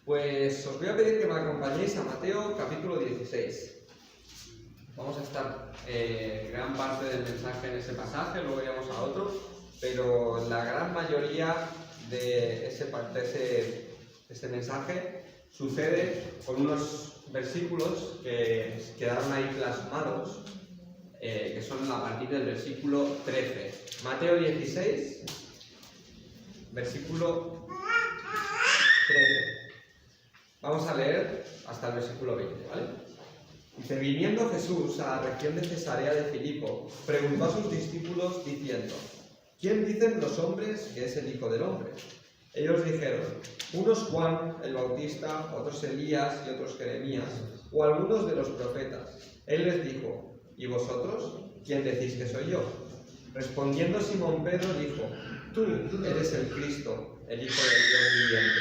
Pues os voy a pedir que me acompañéis a Mateo capítulo 16. Vamos a estar gran parte del mensaje en ese pasaje, luego iremos a otro, pero la gran mayoría de ese mensaje sucede con unos versículos que quedaron ahí plasmados, que son a partir del versículo 13. Mateo 16, versículo 13. Vamos a leer hasta el versículo 20, ¿vale? Dice: viniendo Jesús a la región de Cesarea de Filipo, preguntó a sus discípulos diciendo: ¿quién dicen los hombres que es el Hijo del Hombre? Ellos dijeron: unos Juan el Bautista, otros Elías y otros Jeremías, o algunos de los profetas. Él les dijo: ¿y vosotros? ¿Quién decís que soy yo? Respondiendo Simón Pedro dijo: tú eres el Cristo, el Hijo del Dios viviente.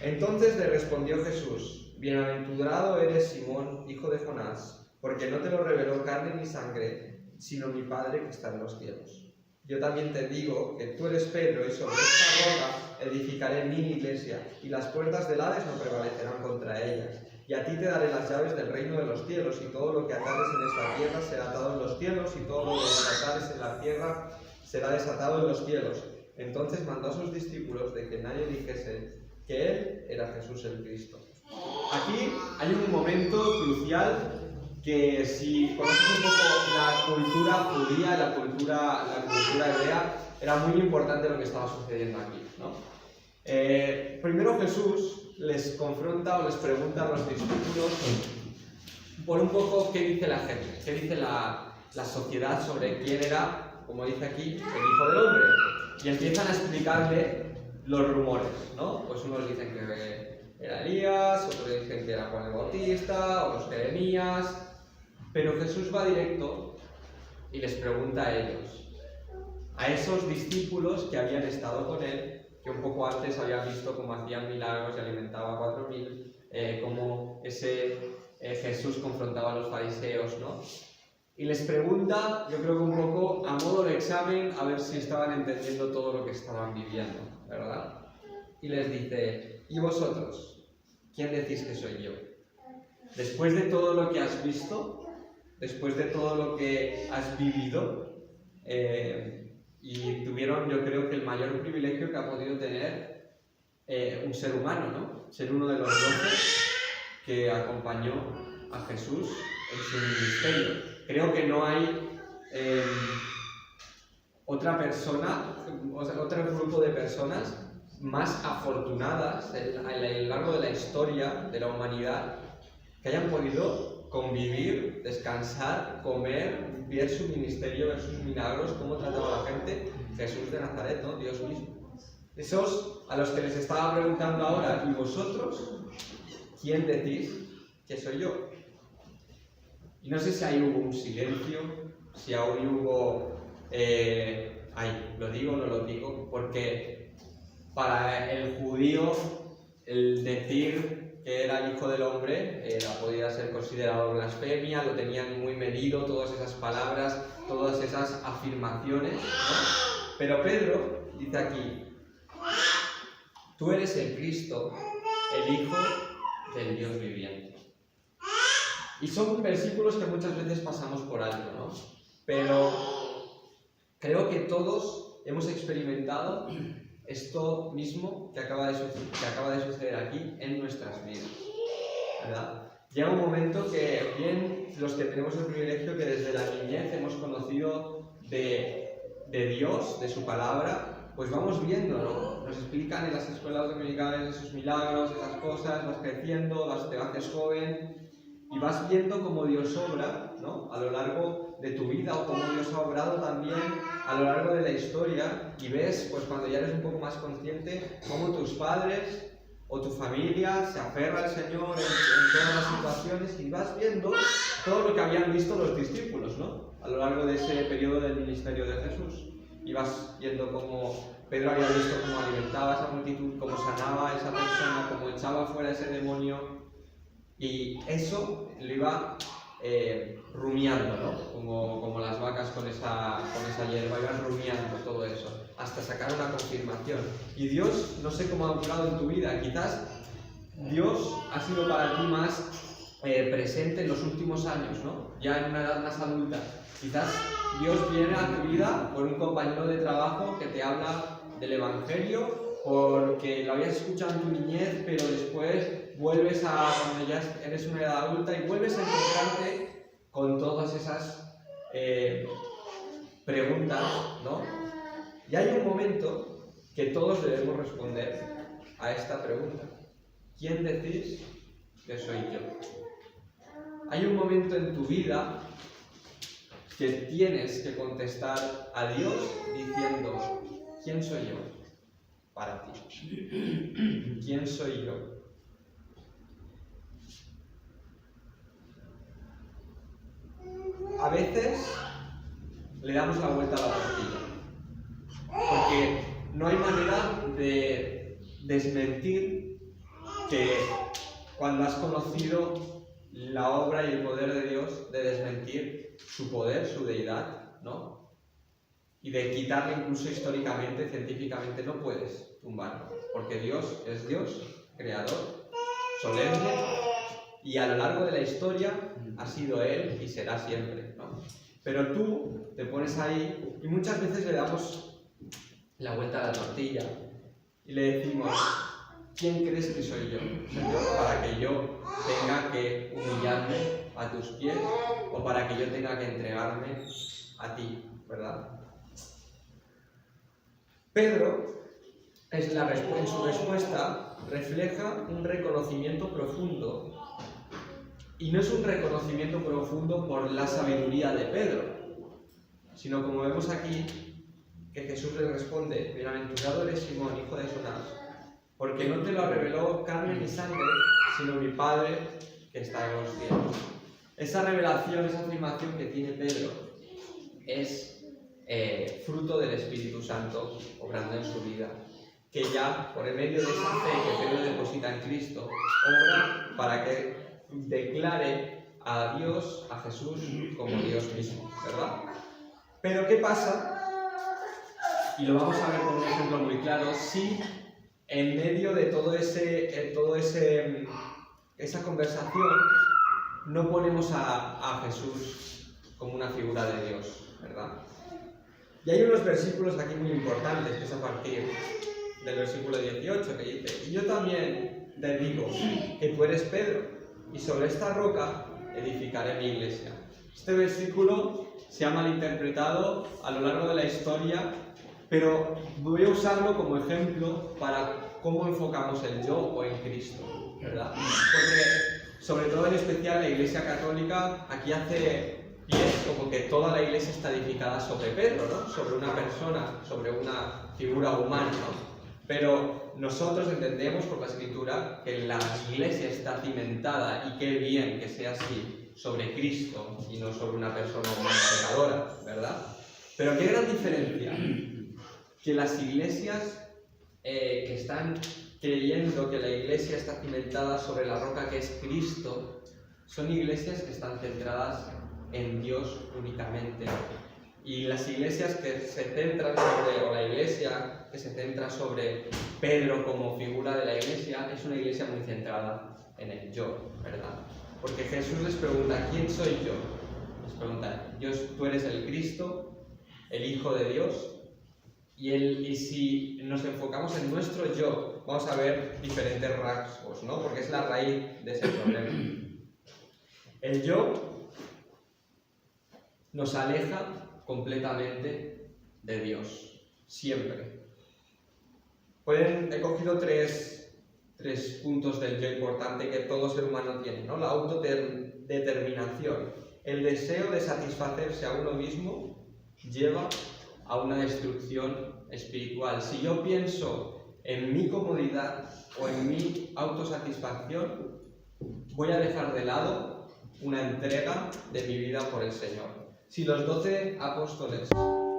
Entonces le respondió Jesús: bienaventurado eres Simón, hijo de Jonás, porque no te lo reveló carne ni sangre, sino mi Padre que está en los cielos. Yo también te digo que tú eres Pedro, y sobre esta roca edificaré mi iglesia, y las puertas del Hades no prevalecerán contra ella. Y a ti te daré las llaves del reino de los cielos, y todo lo que atares en esta tierra será atado en los cielos, y todo lo que desatares en la tierra será desatado en los cielos. Entonces mandó a sus discípulos de que nadie dijese que él era Jesús el Cristo. Aquí hay un momento crucial que, si conoces un poco la cultura judía, la cultura hebrea, era muy importante lo que estaba sucediendo aquí, ¿no? Primero Jesús les confronta o les pregunta a los discípulos por un poco qué dice la gente, qué dice la sociedad sobre quién era, como dice aquí, el Hijo del Hombre. Y empiezan a explicarle los rumores, ¿no? Pues unos dicen que era Elías, otros dicen que era Juan el Bautista, otros Jeremías. Pero Jesús va directo y les pregunta a ellos, a esos discípulos que habían estado con él, que un poco antes habían visto cómo hacían milagros y alimentaba a 4.000, cómo Jesús confrontaba a los fariseos, ¿no? Y les pregunta, yo creo que un poco a modo de examen, a ver si estaban entendiendo todo lo que estaban viviendo, ¿verdad? Y les dice: ¿y vosotros? ¿Quién decís que soy yo? Después de todo lo que has visto, después de todo lo que has vivido, y tuvieron, yo creo que el mayor privilegio que ha podido tener un ser humano, ¿no? Ser uno de los 12 que acompañó a Jesús en su ministerio. Creo que no hay otra persona, o sea, otro grupo de personas más afortunadas a lo largo de la historia de la humanidad que hayan podido convivir, descansar, comer, ver su ministerio, ver sus milagros, cómo trataba a la gente. Jesús de Nazaret, ¿no? Dios mismo. Esos a los que les estaba preguntando ahora: ¿y vosotros? ¿Quién decís que soy yo? Y no sé si ahí hubo un silencio, si ahí hubo... ¿lo digo o no lo digo? Porque para el judío el decir que era el Hijo del Hombre podía ser considerado blasfemia, lo tenían muy medido, todas esas palabras, todas esas afirmaciones, ¿no? Pero Pedro dice aquí: tú eres el Cristo, el Hijo del Dios viviente. Y son versículos que muchas veces pasamos por alto, ¿no? Pero creo que todos hemos experimentado esto mismo que acaba de suceder aquí en nuestras vidas, ¿verdad? Llega un momento que, bien, los que tenemos el privilegio que desde la niñez hemos conocido de Dios, de su palabra, pues vamos viendo, ¿no? Nos explican en las escuelas dominicales esos milagros, esas cosas, vas creciendo, te haces joven y vas viendo cómo Dios obra, ¿no? A lo largo de tu vida, o cómo Dios ha obrado también a lo largo de la historia, y ves, pues cuando ya eres un poco más consciente, cómo tus padres o tu familia se aferra al Señor en todas las situaciones, y vas viendo todo lo que habían visto los discípulos, ¿no? A lo largo de ese periodo del ministerio de Jesús. Y vas viendo cómo Pedro había visto cómo alimentaba a esa multitud, cómo sanaba a esa persona, cómo echaba fuera ese demonio. Y eso lo iba rumiando, ¿no? Como las vacas con esa hierba, iban rumiando todo eso, hasta sacar una confirmación. Y Dios, no sé cómo ha obrado en tu vida, quizás Dios ha sido para ti más presente en los últimos años, ¿no? Ya en una edad más adulta. Quizás Dios viene a tu vida por un compañero de trabajo que te habla del Evangelio, porque lo habías escuchado en tu niñez, pero después vuelves a cuando ya eres una edad adulta y vuelves a encontrarte con todas esas preguntas, ¿no? Y hay un momento que todos debemos responder a esta pregunta. ¿Quién decís que soy yo? Hay un momento en tu vida que tienes que contestar a Dios diciendo, ¿quién soy yo para ti? ¿Quién soy yo? A veces le damos la vuelta a la tortilla, porque no hay manera de desmentir que cuando has conocido la obra y el poder de Dios, de desmentir su poder, su deidad, ¿no? Y de quitarle incluso históricamente, científicamente, no puedes tumbarlo, porque Dios es Dios, creador, solemne, y a lo largo de la historia ha sido Él y será siempre, ¿no? Pero tú te pones ahí y muchas veces le damos la vuelta a la tortilla y le decimos, ¿quién crees que soy yo, Señor, para que yo tenga que humillarme a tus pies o para que yo tenga que entregarme a ti, ¿verdad? Pedro, en su respuesta, refleja un reconocimiento profundo. Y no es un reconocimiento profundo por la sabiduría de Pedro, sino como vemos aquí, que Jesús le responde, bienaventurado eres Simón, hijo de Jonás, porque no te lo reveló carne ni sangre, sino mi Padre que está en los cielos. Esa revelación, esa afirmación que tiene Pedro es fruto del Espíritu Santo obrando en su vida, que ya por el medio de esa fe que Pedro deposita en Cristo, obra para que declare a Dios, a Jesús, como Dios mismo, ¿verdad? Pero ¿qué pasa? Y lo vamos a ver con un ejemplo muy claro, si en medio de esa conversación no ponemos a Jesús como una figura de Dios, ¿verdad? Y hay unos versículos aquí muy importantes, que es a partir del versículo 18, que dice, y yo también te digo que tú eres Pedro, y sobre esta roca edificaré mi iglesia. Este versículo se ha malinterpretado a lo largo de la historia, pero voy a usarlo como ejemplo para cómo enfocamos el yo o en Cristo, ¿verdad? Porque, sobre todo en especial, la Iglesia Católica aquí hace pie como que toda la Iglesia está edificada sobre Pedro, ¿no? Sobre una persona, sobre una figura humana, ¿no? Pero nosotros entendemos por la Escritura que la Iglesia está cimentada, y qué bien que sea así, sobre Cristo y no sobre una persona humana pecadora, ¿verdad? Pero qué gran diferencia que las iglesias que están creyendo que la Iglesia está cimentada sobre la roca que es Cristo, son iglesias que están centradas en Dios únicamente. Y las iglesias que se centran sobre, o la iglesia que se centra sobre Pedro como figura de la iglesia, es una iglesia muy centrada en el yo, ¿verdad? Porque Jesús les pregunta, ¿quién soy yo? Les pregunta, ¿tú eres el Cristo, el Hijo de Dios? Y si nos enfocamos en nuestro yo, vamos a ver diferentes rasgos, ¿no? Porque es la raíz de ese problema. El yo nos aleja completamente de Dios, siempre. He cogido tres puntos del yo importante que todo ser humano tiene, ¿no? La autodeterminación, el deseo de satisfacerse a uno mismo lleva a una destrucción espiritual. Si yo pienso en mi comodidad o en mi autosatisfacción, voy a dejar de lado una entrega de mi vida por el Señor. Si los 12 apóstoles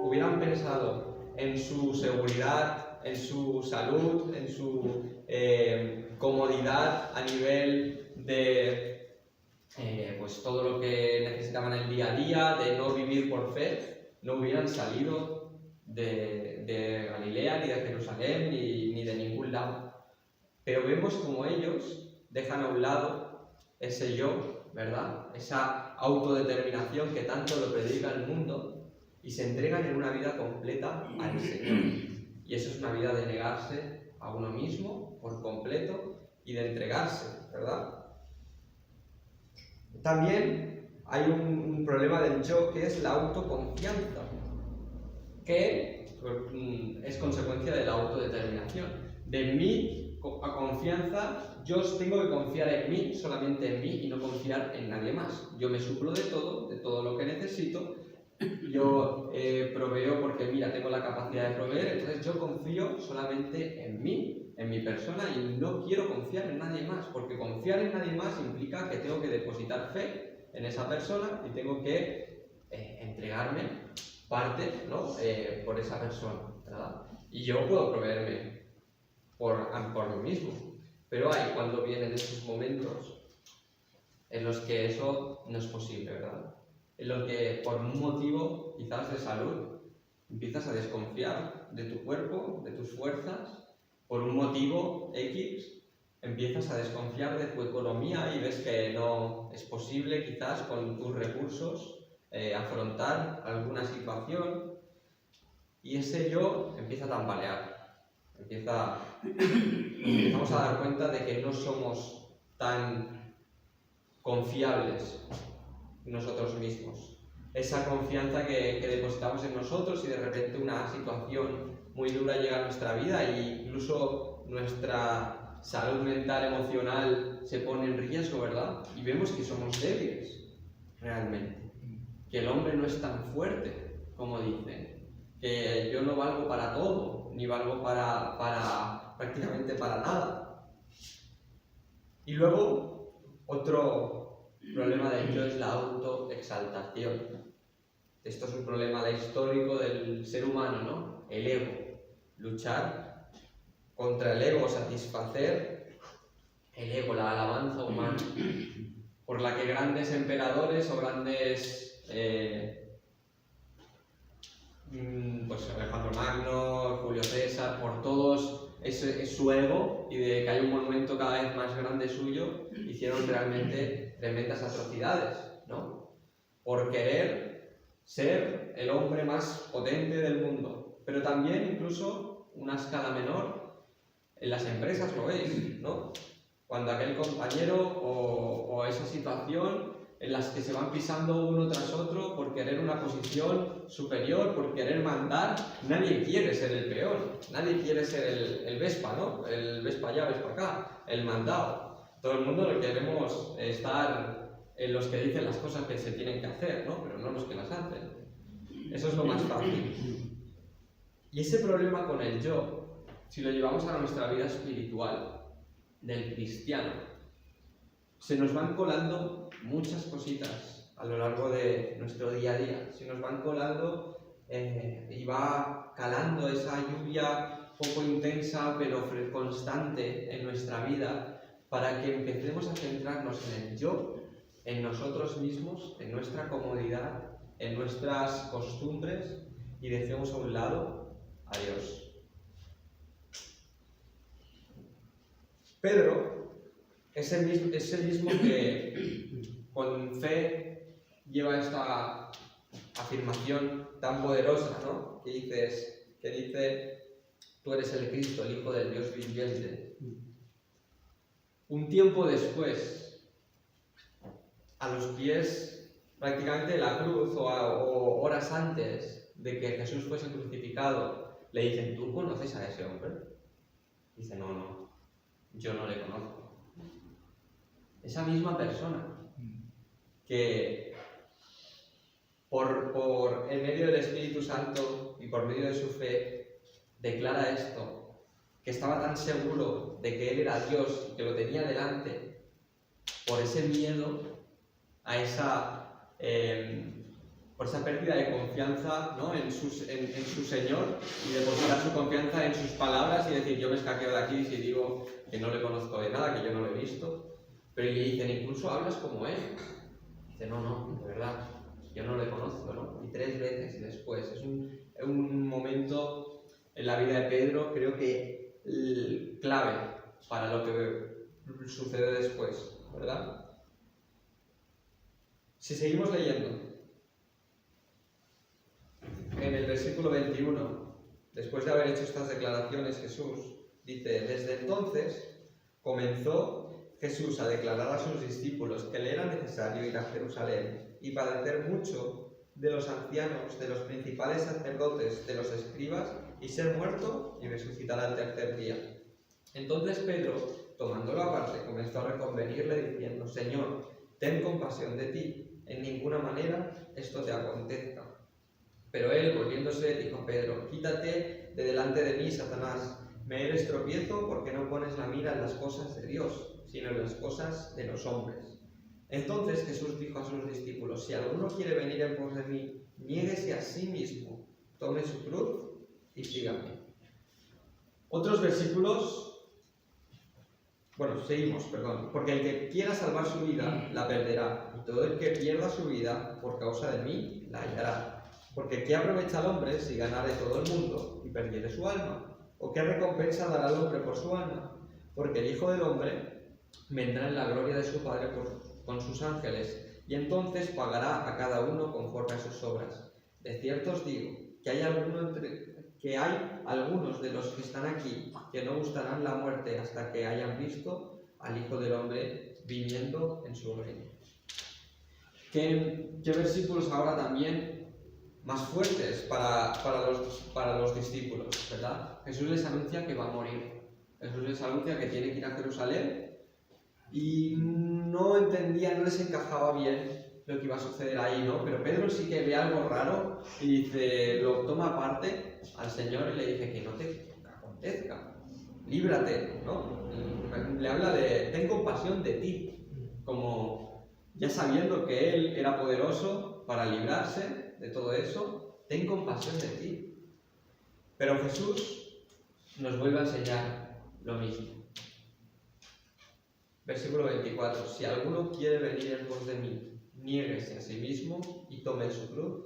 hubieran pensado en su seguridad, en su salud, en su comodidad a nivel de pues todo lo que necesitaban el día a día, de no vivir por fe, no hubieran salido de Galilea, ni de Jerusalén, ni de ningún lado. Pero vemos como ellos dejan a un lado ese yo, ¿verdad? Esa autodeterminación que tanto lo predica el mundo y se entregan en una vida completa al Señor. Y eso es una vida de negarse a uno mismo por completo y de entregarse, ¿verdad? También hay un problema del yo que es la autoconfianza, que es consecuencia de la autodeterminación. De mi confianza, yo tengo que confiar en mí, solamente en mí, y no confiar en nadie más. Yo me suplo de todo lo que necesito. Yo proveo porque, mira, tengo la capacidad de proveer, entonces yo confío solamente en mí, en mi persona, y no quiero confiar en nadie más, porque confiar en nadie más implica que tengo que depositar fe en esa persona y tengo que entregarme parte, ¿no? Por esa persona, ¿verdad? Y yo puedo proveerme por mí mismo, pero hay cuando vienen esos momentos en los que eso no es posible, ¿verdad? En los que por un motivo quizás de salud empiezas a desconfiar de tu cuerpo, de tus fuerzas, por un motivo X empiezas a desconfiar de tu economía y ves que no es posible quizás con tus recursos afrontar alguna situación y ese yo empieza a tambalear, empezamos a dar cuenta de que no somos tan confiables nosotros mismos. Esa confianza que depositamos en nosotros y de repente una situación muy dura llega a nuestra vida e incluso nuestra salud mental, emocional se pone en riesgo, ¿verdad? Y vemos que somos débiles, realmente. Que el hombre no es tan fuerte, como dicen. Que yo no valgo para todo, ni valgo para prácticamente para nada. Y luego, otro problema de ello es la autoexaltación. Esto es un problema histórico del ser humano, ¿no? El ego. Luchar contra el ego, satisfacer el ego, la alabanza humana, por la que grandes emperadores o grandes pues Alejandro Magno, Julio César, por todos es su ego y de que hay un monumento cada vez más grande suyo, hicieron realmente tremendas atrocidades, ¿no? Por querer ser el hombre más potente del mundo. Pero también incluso una escala menor en las empresas, lo veis, ¿no? Cuando aquel compañero o esa situación en las que se van pisando uno tras otro por querer una posición superior, por querer mandar, nadie quiere ser el peor, nadie quiere ser el Vespa, ¿no? El Vespa allá, Vespa acá, el mandado. Todo el mundo lo queremos estar en los que dicen las cosas que se tienen que hacer, ¿no? Pero no los que las hacen. Eso es lo más fácil. Y ese problema con el yo, si lo llevamos a nuestra vida espiritual del cristiano, se nos van colando muchas cositas a lo largo de nuestro día a día. Se nos van colando y va calando esa lluvia poco intensa pero constante en nuestra vida para que empecemos a centrarnos en el yo, en nosotros mismos, en nuestra comodidad, en nuestras costumbres y dejemos a un lado a Dios. Pedro es el mismo que con fe lleva esta afirmación tan poderosa, ¿no? Que dice, tú eres el Cristo, el Hijo del Dios viviente. Un tiempo después, a los pies prácticamente de la cruz o horas antes de que Jesús fuese crucificado, le dicen, ¿tú conoces a ese hombre? Dice, no, yo no le conozco. Esa misma persona que por en medio del Espíritu Santo y por medio de su fe declara esto, que estaba tan seguro de que Él era Dios y que lo tenía delante, por ese miedo a por esa pérdida de confianza, ¿no? en su Señor y depositar su confianza en sus palabras y decir, yo me escaqueo de aquí si digo que no le conozco de nada, que yo no lo he visto. Pero le dicen, incluso hablas como él. Dice, no, de verdad, yo no le conozco, ¿no? Y 3 veces después. Es un momento en la vida de Pedro, creo que clave para lo que sucede después, ¿verdad? Si seguimos leyendo, en el versículo 21, después de haber hecho estas declaraciones, Jesús dice, desde entonces comenzó Jesús a declarar a sus discípulos que le era necesario ir a Jerusalén y padecer mucho de los ancianos, de los principales sacerdotes, de los escribas, y ser muerto y resucitar al 3er día. Entonces Pedro, tomándolo aparte, comenzó a reconvenirle diciendo, Señor, ten compasión de ti, en ninguna manera esto te acontezca. Pero él, volviéndose, dijo a Pedro, quítate de delante de mí, Satanás, me eres tropiezo porque no pones la mira en las cosas de Dios, sino en las cosas de los hombres. Entonces Jesús dijo a sus discípulos, si alguno quiere venir en pos de mí, niéguese a sí mismo, tome su cruz y sígame. Otros versículos. Bueno, seguimos, perdón. Porque el que quiera salvar su vida, la perderá. Y todo el que pierda su vida por causa de mí, la hallará. Porque ¿qué aprovecha al hombre si ganare todo el mundo y perdiere su alma? ¿O qué recompensa dará al hombre por su alma? Porque el Hijo del Hombre vendrá en la gloria de su Padre con sus ángeles, y entonces pagará a cada uno conforme a sus obras. De cierto os digo, que hay algunos de los que están aquí que no gustarán la muerte hasta que hayan visto al Hijo del Hombre viniendo en su reino. ¿Qué versículos ahora también más fuertes para los discípulos, ¿verdad? Jesús les anuncia que va a morir. Jesús les anuncia que tiene que ir a Jerusalén y no entendía, no les encajaba bien lo que iba a suceder ahí, ¿no? Pero Pedro sí que ve algo raro y dice, lo toma aparte al Señor y le dice que no te acontezca, líbrate, ¿no? Le habla de, ten compasión de ti, como ya sabiendo que Él era poderoso para librarse de todo eso, ten compasión de ti. Pero Jesús nos vuelve a enseñar lo mismo. Versículo 24, si alguno quiere venir en pos de mí, niéguese a sí mismo y tome su cruz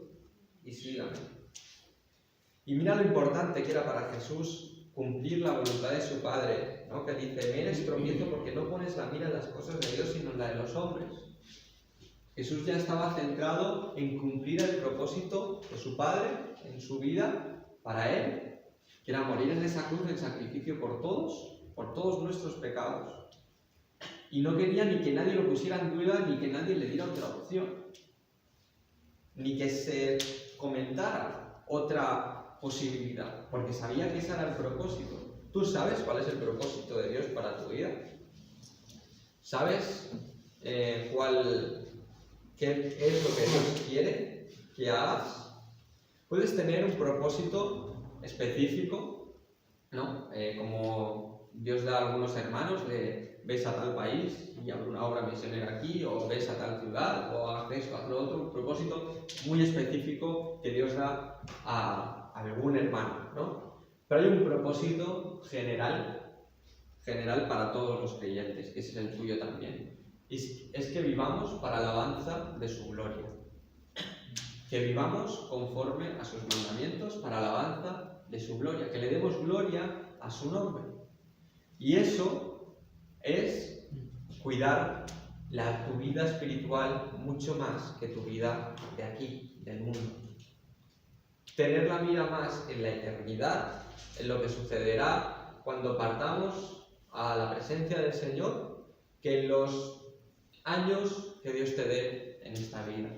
y sígame. Y mira lo importante que era para Jesús cumplir la voluntad de su Padre, ¿no? Que dice, me eres tropiezo porque no pones la mira en las cosas de Dios sino en la de los hombres. Jesús ya estaba centrado en cumplir el propósito de su Padre en su vida para Él, que era morir en esa cruz en sacrificio por todos nuestros pecados. Y no quería ni que nadie lo pusiera en duda, ni que nadie le diera otra opción, ni que se comentara otra posibilidad, porque sabía que ese era el propósito. ¿Tú sabes cuál es el propósito de Dios para tu vida? ¿Sabes qué es lo que Dios quiere que hagas? Puedes tener un propósito específico, ¿no? Como Dios da a algunos hermanos de ves a tal país y abre una obra misionera aquí, o ves a tal ciudad, o haces lo otro, un propósito muy específico que Dios da a algún hermano, ¿no? Pero hay un propósito general para todos los creyentes, que es el tuyo también. Y es que vivamos para alabanza de su gloria. Que vivamos conforme a sus mandamientos para alabanza de su gloria. Que le demos gloria a su nombre. Y eso es cuidar tu vida espiritual mucho más que tu vida de aquí, del mundo. Tener la mira más en la eternidad, en lo que sucederá cuando partamos a la presencia del Señor, que en los años que Dios te dé en esta vida.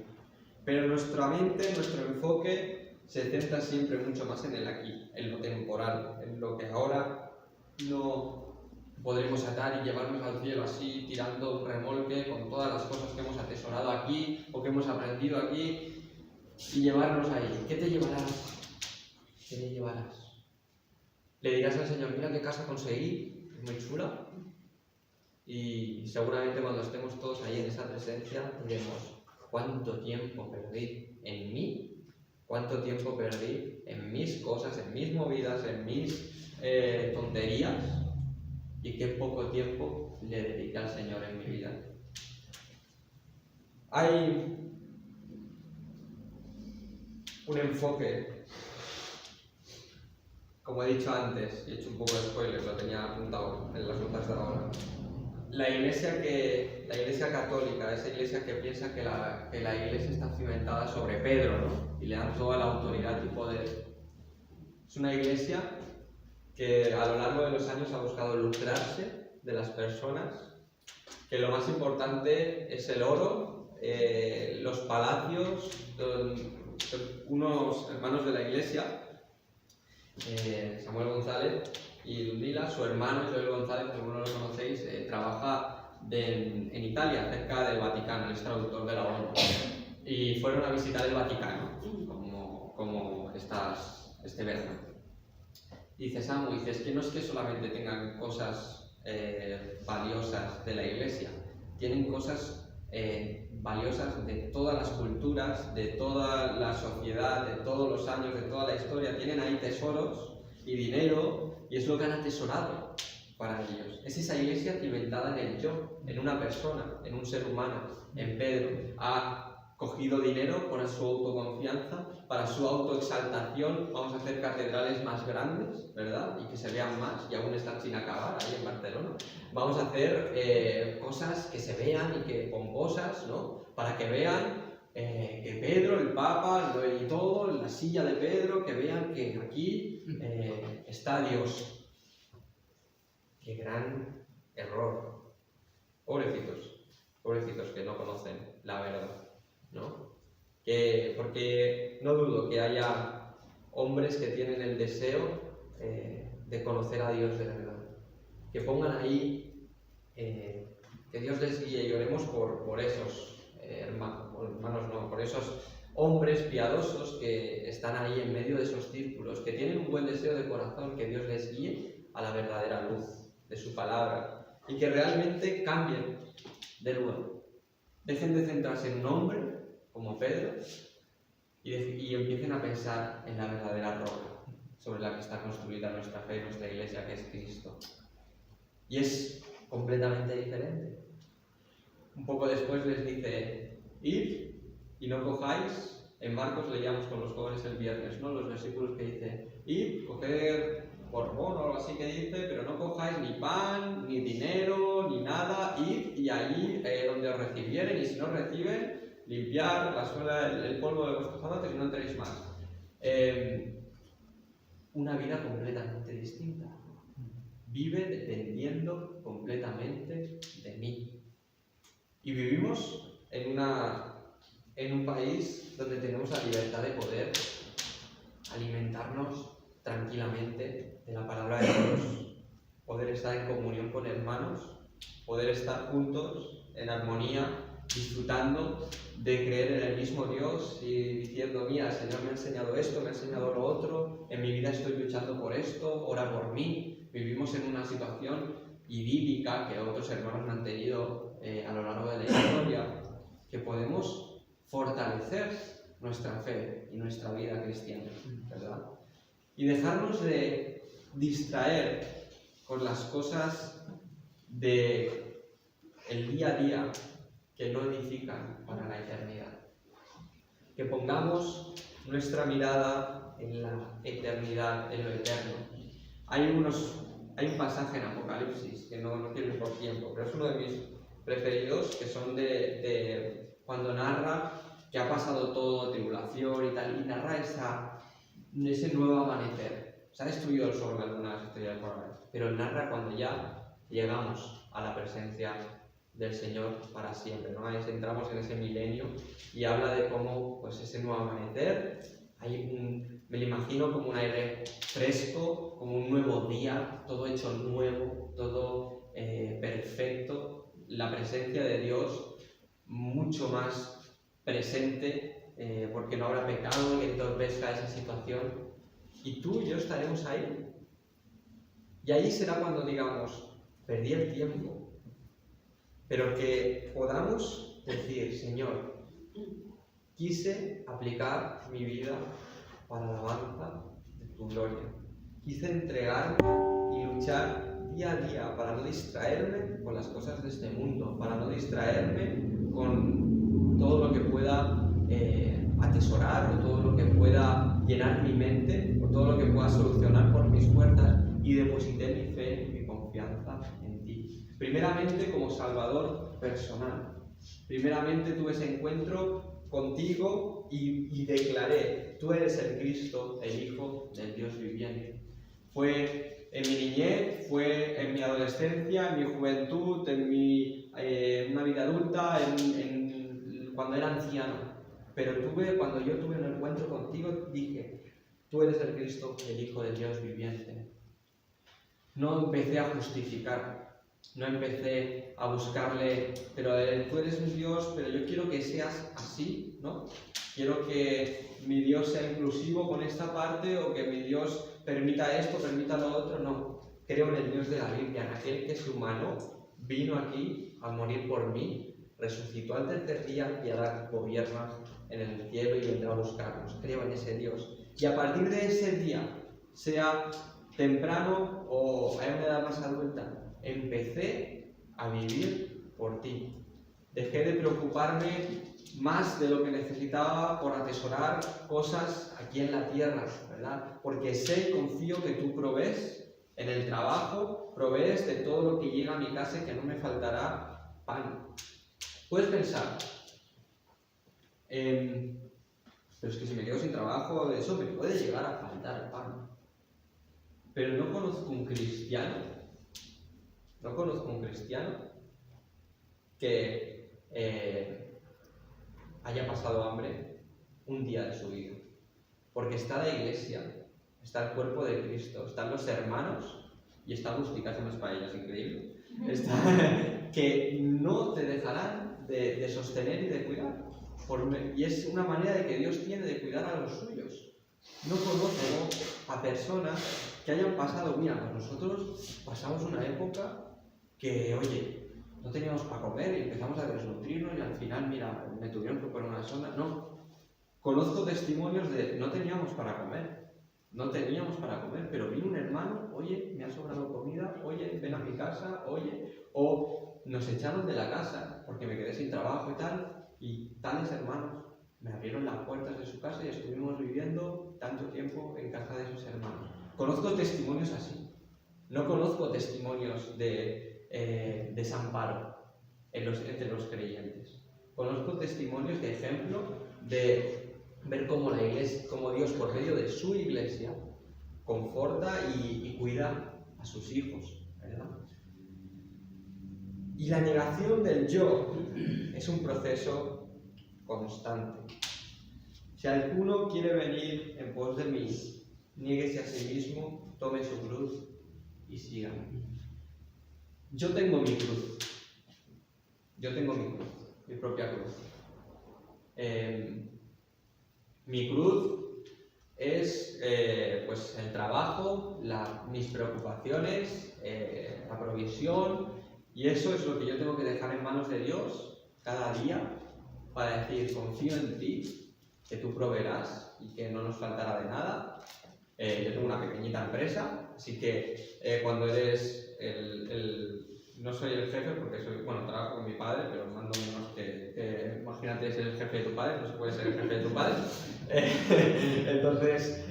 Pero nuestra mente, nuestro enfoque se centra siempre mucho más en el aquí, en lo temporal, en lo que ahora no podremos atar y llevarnos al cielo así, tirando un remolque con todas las cosas que hemos atesorado aquí o que hemos aprendido aquí y llevarnos ahí. ¿Qué te llevarás? ¿Qué te llevarás? Le dirás al Señor, mira qué casa conseguí, es muy chula. Y seguramente cuando estemos todos ahí en esa presencia diremos, ¿cuánto tiempo perdí en mí? ¿Cuánto tiempo perdí en mis cosas, en mis movidas, en mis tonterías? y qué poco tiempo le dediqué al Señor en mi vida. Hay un enfoque, como he dicho antes, y he hecho un poco de spoiler, lo tenía apuntado en las notas de ahora. La iglesia católica, esa iglesia que piensa que la iglesia está cimentada sobre Pedro, ¿no? Y le dan toda la autoridad y poder. Es una iglesia que a lo largo de los años ha buscado lucrarse de las personas, que lo más importante es el oro, los palacios. Unos hermanos de la iglesia, Samuel González y Ludmila, su hermano Joel González, que algunos lo conocéis, trabaja en Italia, cerca del Vaticano, es traductor de la ONU, y fueron a visitar el Vaticano, como este verano. Y dice Samu, es que no es que solamente tengan cosas valiosas de la iglesia, tienen cosas valiosas de todas las culturas, de toda la sociedad, de todos los años, de toda la historia. Tienen ahí tesoros y dinero, y es lo que han atesorado para ellos. Es esa iglesia cimentada en el yo, en una persona, en un ser humano, en Pedro. Ha cogido dinero para su autoconfianza, para su autoexaltación. Vamos a hacer catedrales más grandes, ¿verdad? Y que se vean más, y aún están sin acabar ahí en Barcelona. Vamos a hacer cosas que se vean y que pomposas, ¿no? Para que vean que Pedro, el Papa y todo, la silla de Pedro, que vean que aquí está Dios. ¡Qué gran error! Pobrecitos que no conocen la verdad, ¿no? Porque no dudo que haya hombres que tienen el deseo de conocer a Dios de verdad, que pongan ahí, que Dios les guíe, y oremos por esos hermanos, no, por esos hombres piadosos que están ahí en medio de esos círculos, que tienen un buen deseo de corazón, que Dios les guíe a la verdadera luz de su palabra, y que realmente cambien de nuevo. Dejen de centrarse en un hombre como Pedro y empiecen a pensar en la verdadera roca sobre la que está construida nuestra fe y nuestra iglesia, que es Cristo. Y es completamente diferente. Un poco después les dice: id y no cojáis. En Marcos leíamos con los jóvenes el viernes, ¿no? Los versículos que dice: id, coger borbón o algo así que dice, pero no cojáis ni pan, ni dinero, ni nada. Id y allí donde os recibieren, y si no reciben, limpiar la suela, el polvo de vuestros zapatos y no entréis más. Una vida completamente distinta. Vive dependiendo completamente de mí. Y vivimos en un país donde tenemos la libertad de poder alimentarnos tranquilamente de la palabra de Dios, poder estar en comunión con hermanos, poder estar juntos en armonía, disfrutando de creer en el mismo Dios y diciendo: mira, el Señor me ha enseñado esto, me ha enseñado lo otro, en mi vida estoy luchando por esto, ora por mí. Vivimos en una situación idílica que otros hermanos han tenido a lo largo de la historia, que podemos fortalecer nuestra fe y nuestra vida cristiana, ¿verdad? Y dejarnos de distraer con las cosas del día a día que no edifican para la eternidad. Que pongamos nuestra mirada en la eternidad, en lo eterno. Hay un pasaje en Apocalipsis, que no quiero ir por tiempo, pero es uno de mis preferidos, que son de cuando narra que ha pasado todo, tribulación y tal, y narra ese nuevo amanecer. Se ha destruido el sol en algunas estrellas polares, pero narra cuando ya llegamos a la presencia del Señor para siempre, ¿no? Ahí entramos en ese milenio y habla de cómo, pues, ese nuevo amanecer, me lo imagino como un aire fresco, como un nuevo día, todo hecho nuevo, todo perfecto, la presencia de Dios mucho más presente, porque no habrá pecado que entorpezca esa situación, y tú y yo estaremos ahí. Y ahí será cuando digamos: perdí el tiempo, pero que podamos decir: Señor, quise aplicar mi vida para la alabanza de tu gloria, quise entregarme y luchar día a día para no distraerme con las cosas de este mundo, para no distraerme con todo lo que pueda atesorar o todo lo que pueda llenar mi mente o todo lo que pueda solucionar por mis fuerzas, y deposité mi fe y mi confianza en ti. Primeramente como Salvador personal. Primeramente tuve ese encuentro contigo y declaré: tú eres el Cristo, el Hijo del Dios viviente. Fue en mi niñez, fue en mi adolescencia, en mi juventud, en una vida adulta, cuando era anciano. Pero cuando yo tuve un encuentro contigo, dije: tú eres el Cristo, el Hijo del Dios viviente. No empecé a justificar, no empecé a buscarle, pero tú eres un Dios, pero yo quiero que seas así, ¿no? Quiero que mi Dios sea inclusivo con esta parte, o que mi Dios permita esto, permita lo otro. No, creo en el Dios de la Biblia, en aquel que es humano, vino aquí a morir por mí, resucitó al tercer día y ahora gobierna en el cielo y vendrá a buscarnos. Creo en ese Dios. Y a partir de ese día, sea temprano o a una edad más adulta, empecé a vivir por ti. Dejé de preocuparme más de lo que necesitaba por atesorar cosas aquí en la tierra, ¿verdad? Porque sé y confío que tú provees en el trabajo, provees de todo lo que llega a mi casa y que no me faltará pan. Puedes pensar, pero es que si me quedo sin trabajo, de eso me puede llegar a faltar pan. Pero no conozco un cristiano que haya pasado hambre un día de su vida. Porque está la iglesia, está el cuerpo de Cristo, están los hermanos y está Agustín, que hace unas paellas increíbles, que no te dejarán de sostener y de cuidar. Y es una manera de que Dios tiene de cuidar a los suyos. No conozco a personas que hayan pasado, mira, pues nosotros pasamos una época que, oye, no teníamos para comer y empezamos a desnutrirnos y al final, mira, me tuvieron que poner una sonda. No, conozco testimonios de no teníamos para comer, pero vino un hermano, oye, me ha sobrado comida, oye, ven a mi casa, oye, o nos echaron de la casa porque me quedé sin trabajo y tal, y tales hermanos me abrieron las puertas de su casa y estuvimos viviendo tanto tiempo en casa de esos hermanos. Conozco testimonios así. No conozco testimonios de desamparo entre los creyentes. Conozco testimonios de ejemplo de ver cómo la iglesia, cómo Dios por medio de su iglesia conforta y cuida a sus hijos, ¿verdad? Y la negación del yo es un proceso constante. Si alguno quiere venir en pos de mí, niéguese a sí mismo, tome su cruz y sígame. Yo tengo mi cruz, mi propia cruz. Mi cruz es pues el trabajo, mis preocupaciones, la provisión, y eso es lo que yo tengo que dejar en manos de Dios cada día para decir: confío en ti, que tú proveerás y que no nos faltará de nada. Yo tengo una pequeñita empresa, así que cuando eres no soy el jefe porque trabajo con mi padre, pero mando menos que imagínate ser el jefe de tu padre, no se puede ser el jefe de tu padre. Entonces,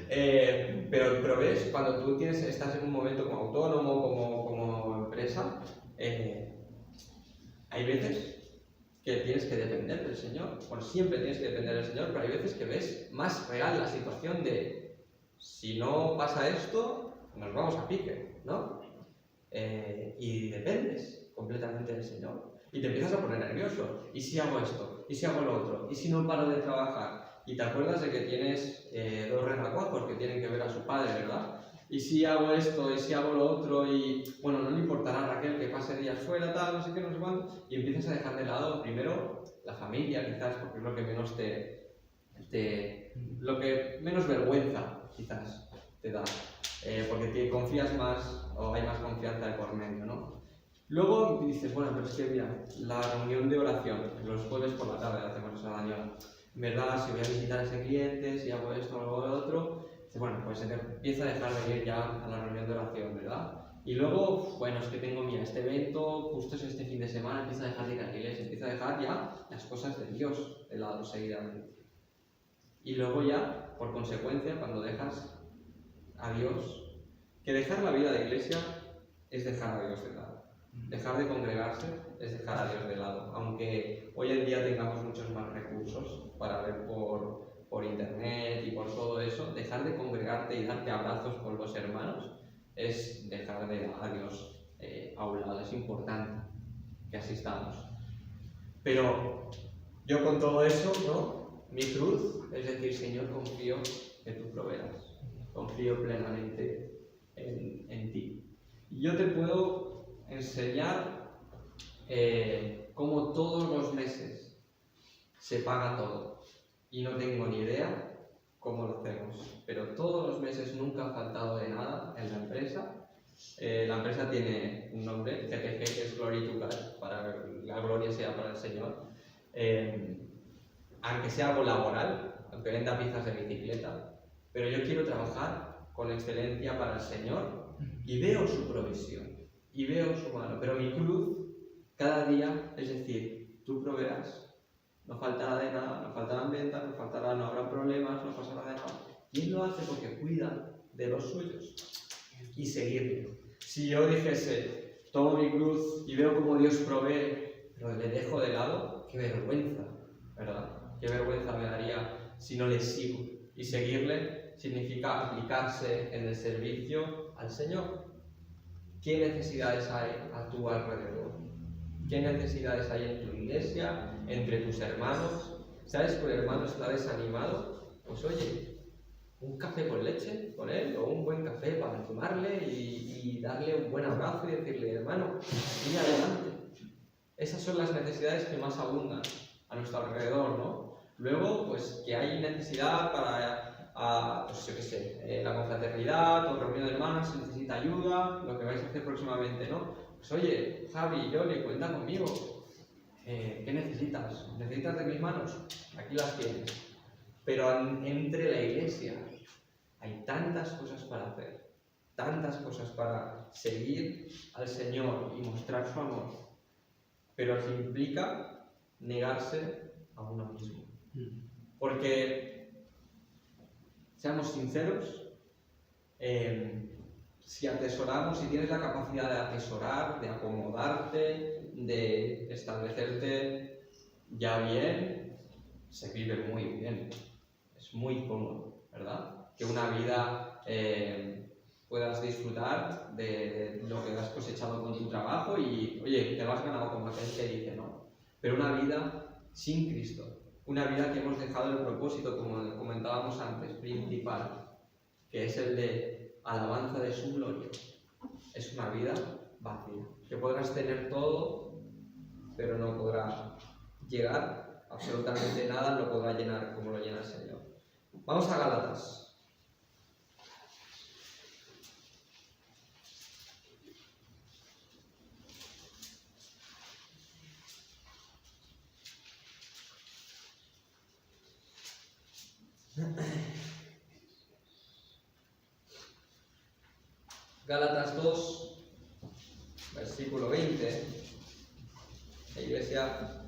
pero ves, cuando tú estás en un momento como autónomo, como empresa, hay veces que tienes que depender del Señor. Bueno, siempre tienes que depender del Señor, pero hay veces que ves más real la situación de: si no pasa esto, nos vamos a pique, ¿no? Y dependes completamente del Señor. Y te empiezas a poner nervioso. ¿Y si hago esto? ¿Y si hago lo otro? ¿Y si no paro de trabajar? Y te acuerdas de que tienes 2 renacuajos que tienen que ver a su padre, ¿verdad? ¿Y si hago esto? ¿Y si hago lo otro? Y bueno, no le importará a Raquel que pase días fuera, tal, no sé qué, no sé cuánto. Y empiezas a dejar de lado primero la familia, quizás, porque es lo que menos lo que menos vergüenza, quizás, te da. Porque te confías más, o hay más confianza de por medio, ¿no? Luego dices: bueno, pero es que mira, la reunión de oración, los jueves por la tarde hacemos esa reunión, ¿verdad? Si voy a visitar a ese cliente, si hago esto o lo otro, dices: bueno, pues empieza a dejar de ir ya a la reunión de oración, ¿verdad? Y luego, bueno, es que tengo, mira, este evento, justo es este fin de semana, empiezo a dejar de ir a la iglesia, empiezo a dejar ya las cosas de Dios de lado seguidamente. Y luego ya, por consecuencia, cuando dejas a Dios, que dejar la vida de iglesia es dejar a Dios de lado. Dejar de congregarse es dejar a Dios de lado. Aunque hoy en día tengamos muchos más recursos para ver por internet y por todo eso, dejar de congregarte y darte abrazos con los hermanos es dejar a Dios a un lado. Es importante que asistamos. Pero yo con todo eso, ¿no? Mi cruz es decir, Señor, confío que tú proveerás. Confío plenamente en ti. Y yo te puedo enseñar cómo todos los meses se paga todo. Y no tengo ni idea cómo lo hacemos. Pero todos los meses nunca ha faltado de nada en la empresa. La empresa tiene un nombre, GPG, que es Glory to God, para que la gloria sea para el Señor. Aunque sea algo laboral, aunque venda piezas de bicicleta, pero yo quiero trabajar con excelencia para el Señor y veo su provisión, y veo su mano, pero mi cruz cada día es decir, tú proveerás, no faltará de nada, no faltarán ventas, no habrá problemas, no pasará de nada. Y Él lo hace porque cuida de los suyos y seguirle. Si yo dijese, tomo mi cruz y veo cómo Dios provee, pero le dejo de lado, qué vergüenza, ¿verdad? Qué vergüenza me daría si no le sigo. Y seguirle significa aplicarse en el servicio al Señor. ¿Qué necesidades hay a tu alrededor? ¿Qué necesidades hay en tu iglesia, entre tus hermanos? ¿Sabes que un hermano está desanimado? Pues oye, un café con leche con él, o un buen café para animarle y darle un buen abrazo y decirle, hermano, sigue adelante. Esas son las necesidades que más abundan a nuestro alrededor, ¿no? Luego, pues que hay necesidad para, pues yo qué sé, la confraternidad o reunión de hermanos, si necesita ayuda, lo que vais a hacer próximamente, ¿no? Pues oye, Javi, Yoli, cuenta conmigo. ¿Qué necesitas? ¿Necesitas de mis manos? Aquí las tienes. Pero entre la iglesia hay tantas cosas para hacer, tantas cosas para seguir al Señor y mostrar su amor, pero que implica negarse a uno mismo. Porque, seamos sinceros, si atesoramos, si tienes la capacidad de atesorar, de acomodarte, de establecerte ya bien, se vive muy bien, es muy cómodo, ¿verdad? Que una vida puedas disfrutar de lo que has cosechado con tu trabajo y, oye, te lo has ganado como aquel que dice, ¿no? Pero una vida sin Cristo, una vida que hemos dejado el propósito, como comentábamos antes, principal, que es el de alabanza de su gloria, es una vida vacía, que podrás tener todo, pero no podrá llegar absolutamente nada, no podrá llenar como lo llena el Señor. Vamos a Gálatas. Gálatas 2, versículo 20, la iglesia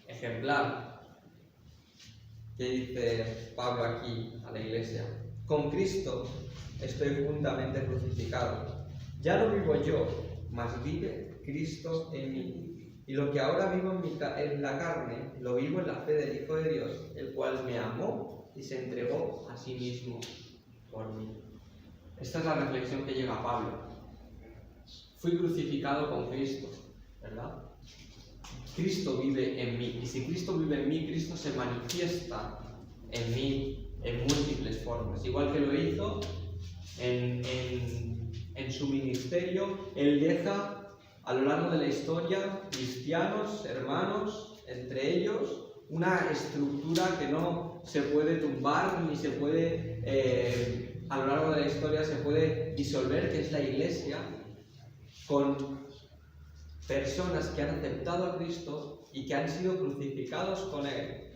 ejemplar, que dice Pablo aquí a la iglesia: con Cristo estoy juntamente crucificado. Ya no vivo yo, mas vive Cristo en mí. Y lo que ahora vivo en la carne, lo vivo en la fe del Hijo de Dios, el cual me amó y se entregó a sí mismo por mí. Esta es la reflexión que llega a Pablo. Fui crucificado con Cristo, ¿verdad? Cristo vive en mí. Y si Cristo vive en mí, Cristo se manifiesta en mí en múltiples formas. Igual que lo hizo en su ministerio, Él deja a lo largo de la historia cristianos, hermanos, entre ellos, una estructura que no se puede tumbar ni se puede... a lo largo de la historia se puede disolver, que es la iglesia, con personas que han aceptado a Cristo y que han sido crucificados con Él.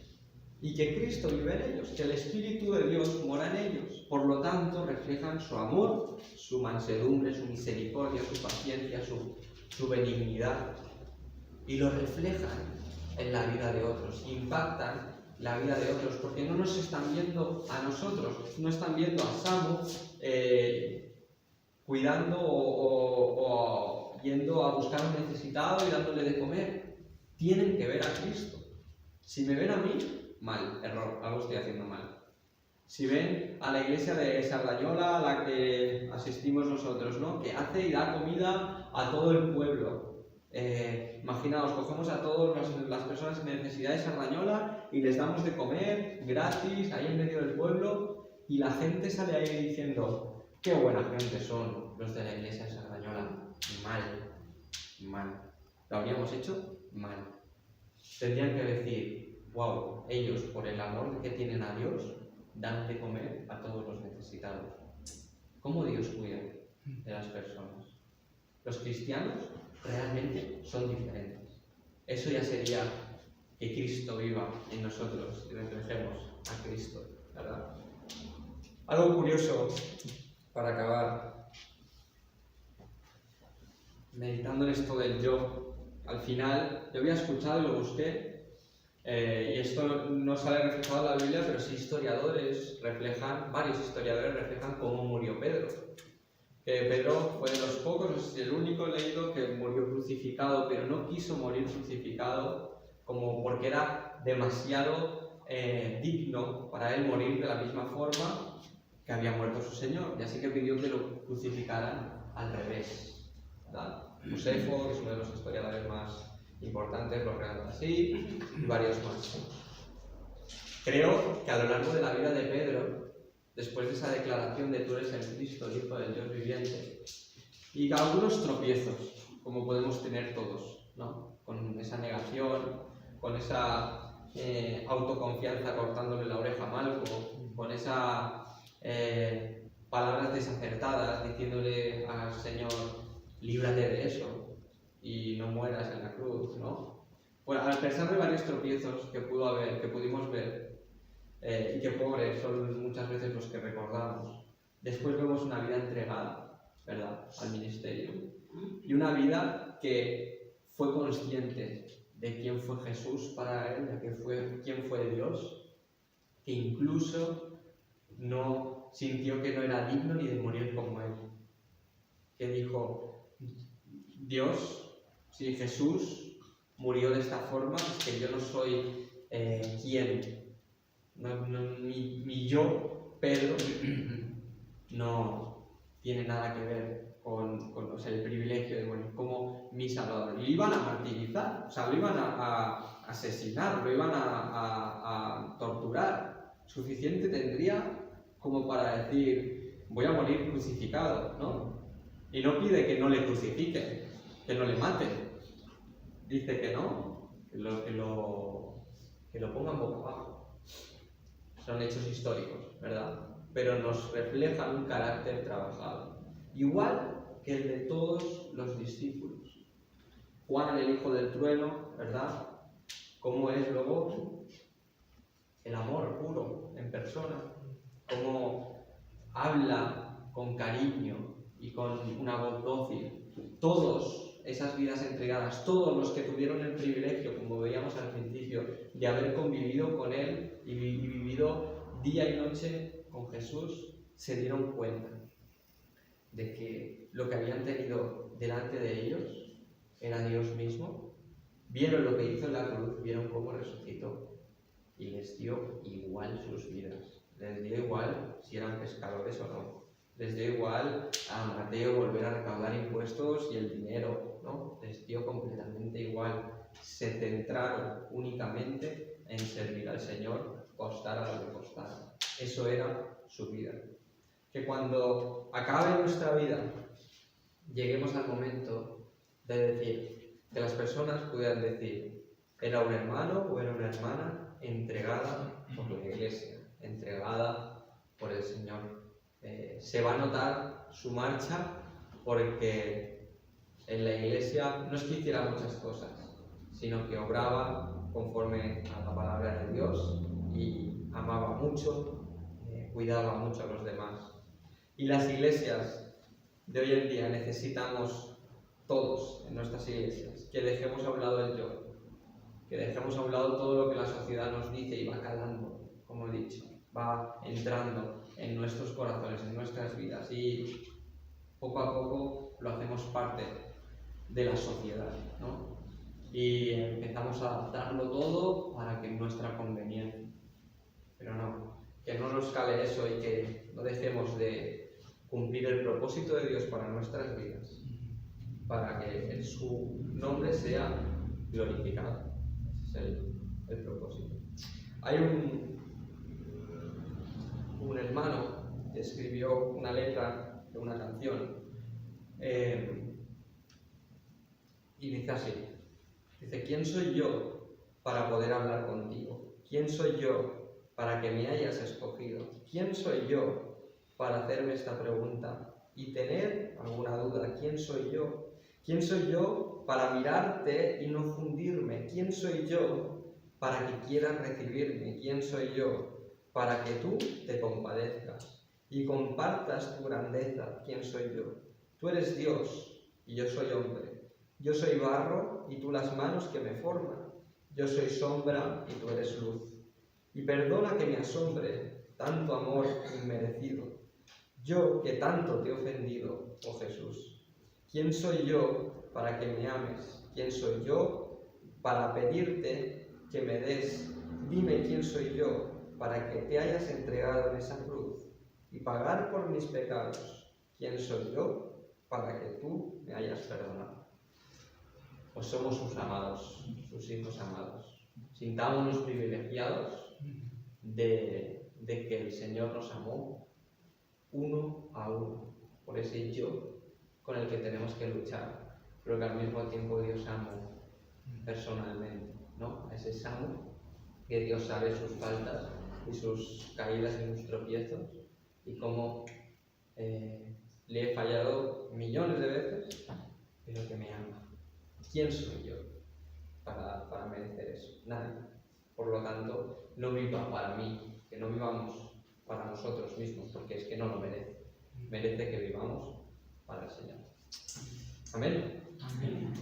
y que Cristo vive en ellos, que el Espíritu de Dios mora en ellos. Por lo tanto, reflejan su amor, su mansedumbre, su misericordia, su paciencia, su benignidad, y lo reflejan en la vida de otros, impactan la vida de otros, porque no nos están viendo a nosotros, no están viendo a Samu cuidando o yendo a buscar a un necesitado y dándole de comer. Tienen que ver a Cristo. Si me ven a mí, mal, error, algo estoy haciendo mal. Si ven a la iglesia de Sardañola, a la que asistimos nosotros, ¿no?, que hace y da comida a todo el pueblo. Imaginaos, cogemos a todas las personas en necesidad de Sardañola y les damos de comer gratis ahí en medio del pueblo, y la gente sale ahí diciendo: qué buena gente son los de la iglesia de Sardañola. Mal. ¿Lo habríamos hecho? Mal. Tendrían que decir: wow, ellos, por el amor que tienen a Dios, dan de comer a todos los necesitados. ¿Cómo Dios cuida de las personas? Los cristianos realmente son diferentes. Eso ya sería que Cristo viva en nosotros y reflejemos a Cristo, ¿verdad? Algo curioso para acabar, meditando en esto del yo. Al final, yo había escuchado y lo busqué, y esto no sale reflejado en la Biblia, pero sí varios historiadores reflejan cómo murió Pedro. Que Pedro fue de los pocos, no sé si el único leído, que murió crucificado, pero no quiso morir crucificado porque era demasiado digno para él morir de la misma forma que había muerto su Señor, y así que pidió que lo crucificaran al revés, ¿verdad? Josefo, que es uno de los historiadores más importantes, lo relata así, y varios más. Creo que a lo largo de la vida de Pedro, después de esa declaración de tú eres el Cristo, el Hijo del Dios viviente, y algunos tropiezos, como podemos tener todos, ¿no?, con esa negación, con esa autoconfianza cortándole la oreja a Malco, con esas palabras desacertadas diciéndole al Señor: líbrate de eso y no mueras en la cruz, ¿no? Bueno, al pesar de varios tropiezos que pudimos ver, y que pobres son muchas veces los que recordamos, después vemos una vida entregada, ¿verdad?, al ministerio, y una vida que fue consciente de quién fue Jesús para él, de quién fue Dios, que incluso no sintió que no era digno ni de morir como él, que dijo: Dios, si Jesús murió de esta forma, es que yo no soy quien, mi yo, Pedro, no tiene nada que ver con el privilegio de morir como mi Salvador. Y lo iban a martirizar, o sea, lo iban a asesinar, lo iban a torturar. Suficiente tendría como para decir: voy a morir crucificado, ¿no? Y no pide que no le crucifiquen, que no le maten. Dice que no, que lo pongan boca abajo. Son hechos históricos, ¿verdad? Pero nos reflejan un carácter trabajado, igual que el de todos los discípulos. Juan, el hijo del trueno, ¿verdad? ¿Cómo es luego el amor puro en persona? ¿Cómo habla con cariño y con una voz dócil? Todos esas vidas entregadas, todos los que tuvieron el privilegio, como veíamos al principio, de haber convivido con él y vivido día y noche con Jesús, se dieron cuenta de que lo que habían tenido delante de ellos era Dios mismo. Vieron lo que hizo en la cruz, vieron cómo resucitó, y les dio igual sus vidas. Les dio igual si eran pescadores o no. Les dio igual a Mateo volver a recaudar impuestos y el dinero, ¿no? Les dio completamente igual. Se centraron únicamente en servir al Señor, costara lo que costara. Eso era su vida. Que cuando acabe nuestra vida, lleguemos al momento de decir, que las personas puedan decir: era un hermano o era una hermana entregada por la Iglesia, entregada por el Señor. Se va a notar su marcha, porque en la Iglesia no es que hiciera muchas cosas, sino que obraba conforme a la palabra de Dios, y amaba mucho, cuidaba mucho a los demás. Y las iglesias de hoy en día necesitamos todos en nuestras iglesias que dejemos a un lado el yo, que dejemos a un lado todo lo que la sociedad nos dice y va calando, como he dicho, va entrando en nuestros corazones, en nuestras vidas, y poco a poco lo hacemos parte de la sociedad, ¿no? Y empezamos a adaptarlo todo para que nuestra conveniencia. Pero no, que no nos cale eso y que no dejemos de cumplir el propósito de Dios para nuestras vidas, para que su nombre sea glorificado. Ese es el propósito. Hay un hermano que escribió una letra de una canción y dice así, dice: ¿quién soy yo para poder hablar contigo? ¿Quién soy yo para que me hayas escogido? ¿Quién soy yo para hacerme esta pregunta y tener alguna duda? ¿Quién soy yo? ¿Quién soy yo para mirarte y no fundirme? ¿Quién soy yo para que quieras recibirme? ¿Quién soy yo para que tú te compadezcas y compartas tu grandeza? ¿Quién soy yo? Tú eres Dios y yo soy hombre. Yo soy barro y tú las manos que me forman. Yo soy sombra y tú eres luz. Y perdona que me asombre tanto amor inmerecido. Yo que tanto te he ofendido, oh Jesús. ¿Quién soy yo para que me ames? ¿Quién soy yo para pedirte que me des? Dime quién soy yo para que te hayas entregado en esa cruz y pagar por mis pecados. ¿Quién soy yo para que tú me hayas perdonado? Pues somos sus amados, sus hijos amados. Sintámonos privilegiados de que el Señor nos amó uno a uno, por ese yo con el que tenemos que luchar, pero que al mismo tiempo Dios amó personalmente, ¿no? A ese Samu que Dios sabe sus faltas y sus caídas y sus tropiezos y cómo le he fallado millones de veces, pero que me ama. ¿Quién soy yo para merecer eso? Nadie. Por lo tanto, no viva para mí, que no vivamos para nosotros mismos, porque es que no lo merece. Merece que vivamos para el Señor. Amén. Amén.